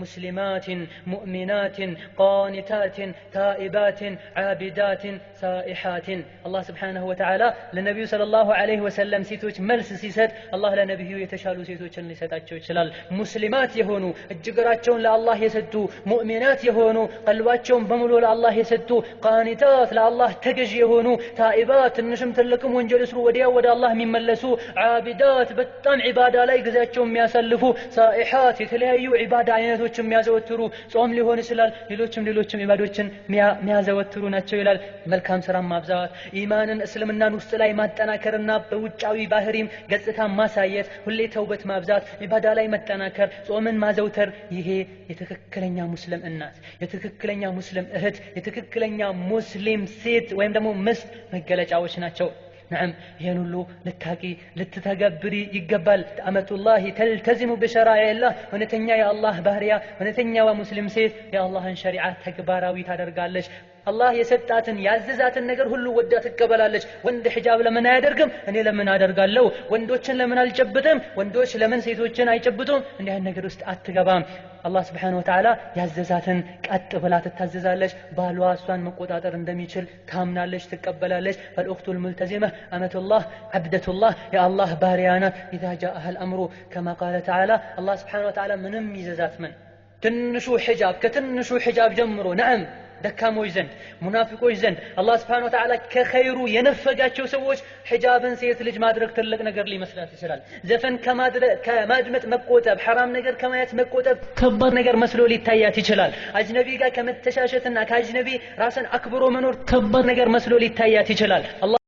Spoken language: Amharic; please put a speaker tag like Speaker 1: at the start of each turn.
Speaker 1: مسلمات مؤمنات قانتات تائبات عابدات سائحات الله سبحانه وتعالى للنبي صلى الله عليه وسلم سيتوች መልስ ሲሰጥ الله ለነብዩ የተሻሉ ሴቶችን ሊሰጣቸው ይችላል ሙስሊማት የሆኑ እጅግራቸውን ለአላህ የሰጡ ሙእሚናት የሆኑ ቀልባቸውን በሙሉ ለአላህ የሰጡ ቃኒታት ለአላህ ተገዥ የሆኑ ታኢባት ትንሽም ትልቅም ወንጀል ይስሩ ወዲያው ወደ አላህ የሚመለሱ ዓቢዳት በጣም ዒባዳ ላይ ጊዜያቸውን የሚያሳልፉ ሳኢሓት የተለያዩ ዒባዳ አይነቶችን የሚያዘወትሩ ጾም ሊሆን ይችላል ሌሎችም ዒባዶችን የሚያዘወትሩ ናቸው ይላል መልካም ስራ ማብዛት ኢማንን እስልምናን ውስጥ ላይ ማጠናከርና በውጫዊ ባህሪም ገጽታ ማሳየት ሁሌ ተውበት ማብዛት ዒባዳ ላይ መጠናከር ጾምን ማዘውተር ይሄ የተከክለኛ ሙስሊም እናት የተከክለኛ ሙስሊም እህት የተከክለኛ ሙስሊም ሴት ወይም ደግሞ ምስት መገለጫዎች ናቸው نعم ينولو للتاقي للتتقبري يقبل أمة الله تلتزم بشرائع الله ونتنيا يا الله بهريا ونتنيا ومسلم سيد يا الله ان شريعات تكباراوي تادرقالش الله يسطاتن ያዘዛትን ነገር ሁሉ ወዳ ተቀበላለች ወንድ ሒጃብ ለምን አያደርግም እኔ ለምን አደርጋለሁ ወንዶችን ለምን አልጨብጥም ወንዶች ለምን ሴቶችን አይጨብጡም እንዲህ አይነት ነገር ውስጥ አትገባም الله سبحانه وتعالى ያዘዛትን ቀጥ ብላ ትታዘዛለች ባሏ እሷን መቆጣጠር እንደሚችል ታምናለች ትቀበላለች فالاخت الملتزمه امه الله عبده الله يا الله باريانا اذا جاءها الامر كما قال تعالى الله سبحانه وتعالى ምንም ይዘዛት ምን ትንሹ ሒጃብ ከትንሹ ሒጃብ ጀምሮ نعم ደካሞች ዘንድ ሙናፊቆች ዘንድ አላህ Subhanahu Wa Ta'ala ከኸይሩ የነፈጋቸው ሰዎች ሒጃብን ሴት ልጅ ማድረግ ትልቅ ነገር ሊመስላት ይችላል ዘፈን ከማድመጥ መቆጠብ حرام ነገር ከማየት መቆጠብ ከባድ ነገር መስሎ ሊታያት ይችላል አጅነቢ ጋር ከመተሻሸትና ከአጅነቢ ራስን አክብሮ መኖር ከባድ ነገር መስሎ ሊታያት ይችላል